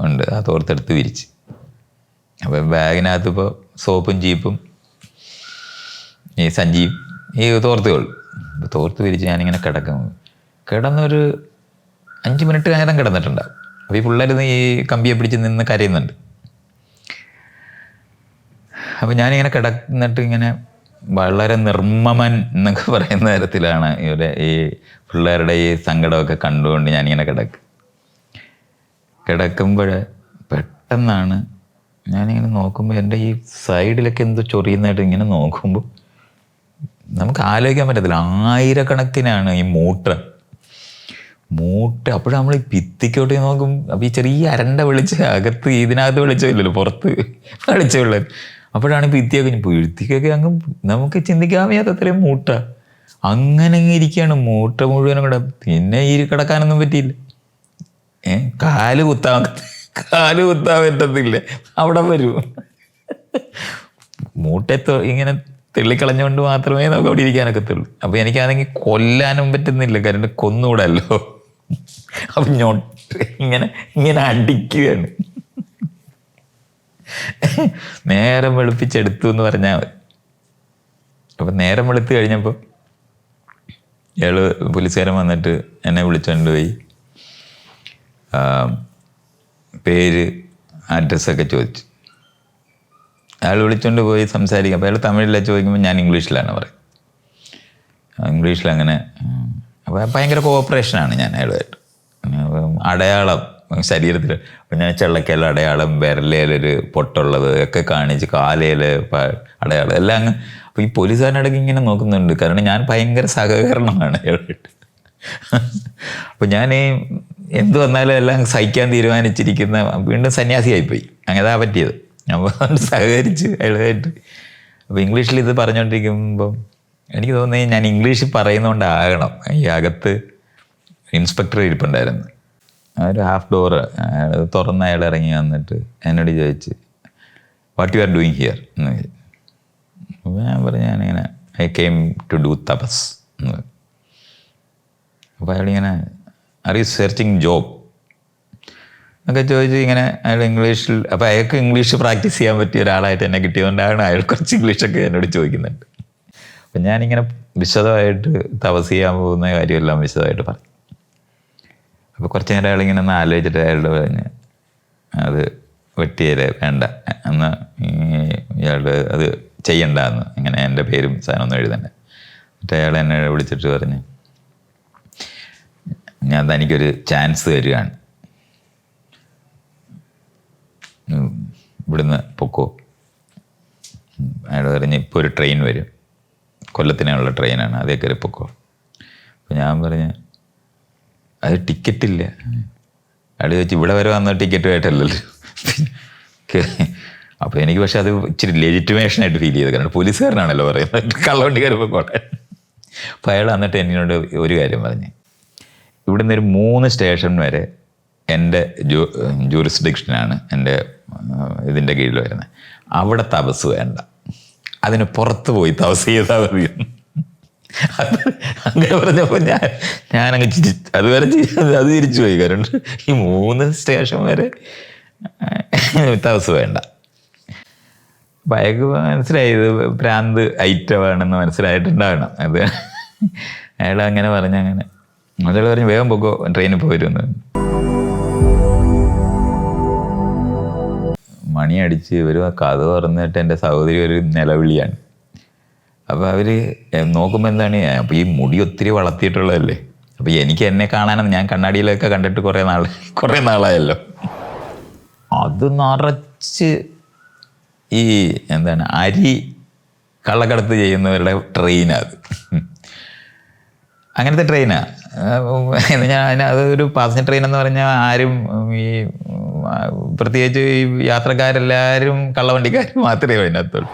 ഉണ്ട്, ആ തോർത്തെടുത്ത് വിരിച്ച്. അപ്പം ബാഗിനകത്ത് ഇപ്പോൾ സോപ്പും ചീപ്പും ഈ സഞ്ചിയും ഈ തോർത്തുകൾ തോർത്ത് വിരിച്ച് ഞാനിങ്ങനെ കിടന്നൊരു 5 മിനിറ്റ് നേരം കിടന്നിട്ടുണ്ടാവും. അപ്പോൾ ഈ പിള്ളേർ ഈ കമ്പിയെ പിടിച്ച് നിന്ന് കരയുന്നുണ്ട്. അപ്പോൾ ഞാനിങ്ങനെ കിടന്നിട്ട് ഇങ്ങനെ വളരെ നിർമ്മമൻ എന്നൊക്കെ പറയുന്ന തരത്തിലാണ് ഈ പിള്ളേരുടെ ഈ സങ്കടമൊക്കെ കണ്ടുകൊണ്ട് ഞാനിങ്ങനെ കിടക്കുമ്പോൾ പെട്ടെന്നാണ് ഞാനിങ്ങനെ നോക്കുമ്പോൾ എൻ്റെ ഈ സൈഡിലൊക്കെ എന്തോ ചൊറിയുന്നതായിട്ട് ഇങ്ങനെ നോക്കുമ്പോൾ നമുക്ക് ആലോചിക്കാൻ പറ്റത്തില്ല, ആയിരക്കണക്കിനാണ് ഈ മൂട്ട. അപ്പോൾ നമ്മൾ ഈ ഭിത്തിക്കോട്ട് നോക്കും. അപ്പോൾ ഈ ചെറിയ അരണ്ട വെളിച്ചം, അകത്ത് ഇതിനകത്ത് വെളിച്ചമില്ലല്ലോ, പുറത്ത് വെളിച്ചമുള്ളത്. അപ്പോഴാണ് ഭിത്തിയൊക്കെ ഭിത്തിക്കൊക്കെ അങ്ങ് നമുക്ക് ചിന്തിക്കാൻ വയ്യാത്തത്രയും മൂട്ട. അങ്ങനെ ഇരിക്കുകയാണ് മൂട്ട മുഴുവനും കൂടെ. പിന്നെ ഈ കിടക്കാനൊന്നും പറ്റിയില്ല. കാല് കുത്താൻ പറ്റത്തില്ല, അവിടെ വരും. മൂട്ട ഇങ്ങനെ തെള്ളിക്കളഞ്ഞുകൊണ്ട് മാത്രമേ നമുക്ക് അവിടെ ഇരിക്കാനൊക്കത്തുള്ളൂ. അപ്പോൾ എനിക്കാണെങ്കിൽ കൊല്ലാനും പറ്റുന്നില്ല, കാരണം കൊന്നുകൂടല്ലോ. അപ്പം ഇങ്ങനെ അടിക്കുകയാണ്. നേരം വെളുപ്പിച്ചെടുത്തു എന്ന് പറഞ്ഞാൽ മതി. അപ്പം നേരം വെളുത്ത് കഴിഞ്ഞപ്പോൾ പോലീസുകാരൻ വന്നിട്ട് എന്നെ വിളിച്ചുകൊണ്ട് പോയി പേര് അഡ്രസ്സൊക്കെ ചോദിച്ചു. അയാൾ വിളിച്ചുകൊണ്ട് പോയി സംസാരിക്കും. അപ്പോൾ അയാൾ തമിഴിലാണ് ചോദിക്കുമ്പോൾ ഞാൻ ഇംഗ്ലീഷിലാണ് പറയും. ഇംഗ്ലീഷിലങ്ങനെ. അപ്പോൾ ഭയങ്കര കോഓപ്പറേഷനാണ് ഞാൻ അയാളുമായിട്ട്. അടയാളം ശരീരത്തിൽ, അപ്പം ഞാൻ ചെള്ളക്കയിലെ അടയാളം, വിരലയിലൊരു പൊട്ടുള്ളത് ഒക്കെ കാണിച്ച്, കാലയിൽ അടയാളം എല്ലാം അങ്ങ്. അപ്പോൾ ഈ പോലീസുകാരനടക്കം ഇങ്ങനെ നോക്കുന്നുണ്ട്, കാരണം ഞാൻ ഭയങ്കര സഹകരണമാണ് അയാളായിട്ട്. അപ്പോൾ ഞാൻ എന്ത് വന്നാലും എല്ലാം സഹിക്കാൻ തീരുമാനിച്ചിരിക്കുന്ന, വീണ്ടും സന്യാസിയായിപ്പോയി. അങ്ങനെ പറ്റിയത്. അപ്പോൾ സഹകരിച്ച് അയാളുമായിട്ട്. അപ്പോൾ ഇംഗ്ലീഷിൽ ഇത് പറഞ്ഞുകൊണ്ടിരിക്കുമ്പം എനിക്ക് തോന്നുന്നത് ഞാൻ ഇംഗ്ലീഷിൽ പറയുന്നതുകൊണ്ടാകണം, ഈ അകത്ത് ഇൻസ്പെക്ടർ ഇരിപ്പുണ്ടായിരുന്നു. ഒരു ഹാഫ് ഡോറ് തുറന്ന് അയാൾ ഇറങ്ങി വന്നിട്ട് എന്നോട് ചോദിച്ച് what you are doing here എന്ന് ചോദിച്ചു. അപ്പോൾ ഞാൻ പറഞ്ഞു ഞാനിങ്ങനെ ഐ കെയിം ടു ഡു തപസ് എന്ന്. അപ്പോൾ അയാളിങ്ങനെ ആർ യു സെർച്ചിങ് ജോബ് എന്നൊക്കെ ചോദിച്ചു. ഇങ്ങനെ അയാൾ ഇംഗ്ലീഷിൽ, അപ്പോൾ അയാൾക്ക് ഇംഗ്ലീഷ് പ്രാക്ടീസ് ചെയ്യാൻ പറ്റിയ ഒരാളായിട്ട് എന്നെ കിട്ടിയതുകൊണ്ടാണ് അയാൾ കുറച്ച് ഇംഗ്ലീഷൊക്കെ എന്നോട് ചോദിക്കുന്നുണ്ട്. അപ്പം ഞാനിങ്ങനെ വിശദമായിട്ട് തപസ് ചെയ്യാൻ പോകുന്ന കാര്യമെല്ലാം വിശദമായിട്ട് പറഞ്ഞു. അപ്പോൾ കുറച്ച് നേരം അയാളിങ്ങനെ ഒന്ന് ആലോചിച്ചിട്ട് അയാളുടെ പറഞ്ഞ് അത് വെട്ടിയത് വേണ്ട എന്ന്, ഇയാളുടെ അത് ചെയ്യണ്ട എന്ന്, ഇങ്ങനെ എൻ്റെ പേരും സാധനമൊന്നും എഴുതണ്ട. എന്നിട്ട് അയാൾ എന്നെ വിളിച്ചിട്ട് പറഞ്ഞ് ഞാൻ തനിക്കൊരു ചാൻസ് തരികയാണ്, ഇവിടുന്ന് പൊക്കോ. അയാൾ പറഞ്ഞ് ഇപ്പോൾ ഒരു ട്രെയിൻ വരും, കൊല്ലത്തിനുള്ള ട്രെയിനാണ്, അതേ കയറി പൊക്കോ. അപ്പോൾ ഞാൻ പറഞ്ഞ് അത് ടിക്കറ്റില്ല. അയാൾ ചോദിച്ചു ഇവിടെ വരെ വന്ന ടിക്കറ്റ് ആയിട്ടല്ലല്ലോ. അപ്പോൾ എനിക്ക് പക്ഷെ അത് ഇച്ചിരി ലെജിറ്റിമേഷനായിട്ട് ഫീൽ ചെയ്തു, കാരണം പോലീസുകാരനാണല്ലോ പറയുന്നത്, കള്ളവണ്ടി കയറിപ്പോട്ടെ. അപ്പോൾ അയാൾ എന്നിട്ട് എന്നോട് ഒരു കാര്യം പറഞ്ഞ്, ഇവിടുന്ന് ഒരു 3 സ്റ്റേഷൻ വരെ എൻ്റെ ജൂറിസ്ഡിക്ഷനാണ്, എൻ്റെ ഇതിൻ്റെ കീഴിൽ വരുന്നത്. അവിടെ തപസ് വേണ്ട, അതിന് പുറത്ത് പോയി തപസ് ചെയ്താൽ മതി. അങ്ങനെ പറഞ്ഞപ്പോൾ ഞാനങ്ങ് അതുവരെ അത് തിരിച്ചു പോയി. കാരണം ഈ 3 സ്റ്റേഷൻ വരെ തപസ് വേണ്ട. അപ്പം അയാൾക്ക് മനസ്സിലായി ഇത് ഭ്രാന്ത് ഐറ്റമാണെന്ന് മനസ്സിലായിട്ടുണ്ടാവണം. അത് അയാൾ അങ്ങനെ പറഞ്ഞങ്ങനെ അയാൾ പറഞ്ഞു വേഗം പോക്കോ, ട്രെയിനിൽ പോയിരുന്നു. മണിയടിച്ച് ഇവർ കഥ തുറന്നിട്ട് എൻ്റെ സഹോദരി ഒരു നിലവിളിയാണ്. അപ്പോൾ അവർ നോക്കുമ്പോൾ എന്താണ്, അപ്പോൾ ഈ മുടി ഒത്തിരി വളർത്തിയിട്ടുള്ളതല്ലേ, അപ്പോൾ എനിക്ക് എന്നെ കാണാനെന്ന് ഞാൻ കണ്ണാടിയിലൊക്കെ കണ്ടിട്ട് കുറേ നാളായല്ലോ. അത് നിറച്ച് ഈ എന്താണ് അരി കള്ളക്കടത്ത് ചെയ്യുന്നവരുടെ ട്രെയിനാണ്. അങ്ങനത്തെ ട്രെയിനാണ്. അതൊരു പാസഞ്ചർ ട്രെയിൻ എന്ന് പറഞ്ഞാൽ ആരും ഈ പ്രത്യേകിച്ച് ഈ യാത്രക്കാരെല്ലാവരും കള്ളവണ്ടിക്കാർ മാത്രമേ അതിനകത്തുള്ളൂ.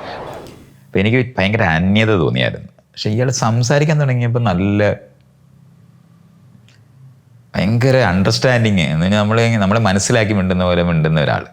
അപ്പം എനിക്ക് ഭയങ്കര അന്യത തോന്നിയായിരുന്നു. പക്ഷെ ഇയാൾ സംസാരിക്കാൻ തുടങ്ങിയപ്പോൾ നല്ല ഭയങ്കര അണ്ടർസ്റ്റാൻഡിങ് എന്ന് പറഞ്ഞാൽ നമ്മളെ മനസ്സിലാക്കി മിണ്ടുന്ന പോലെ മിണ്ടുന്ന ഒരാൾ.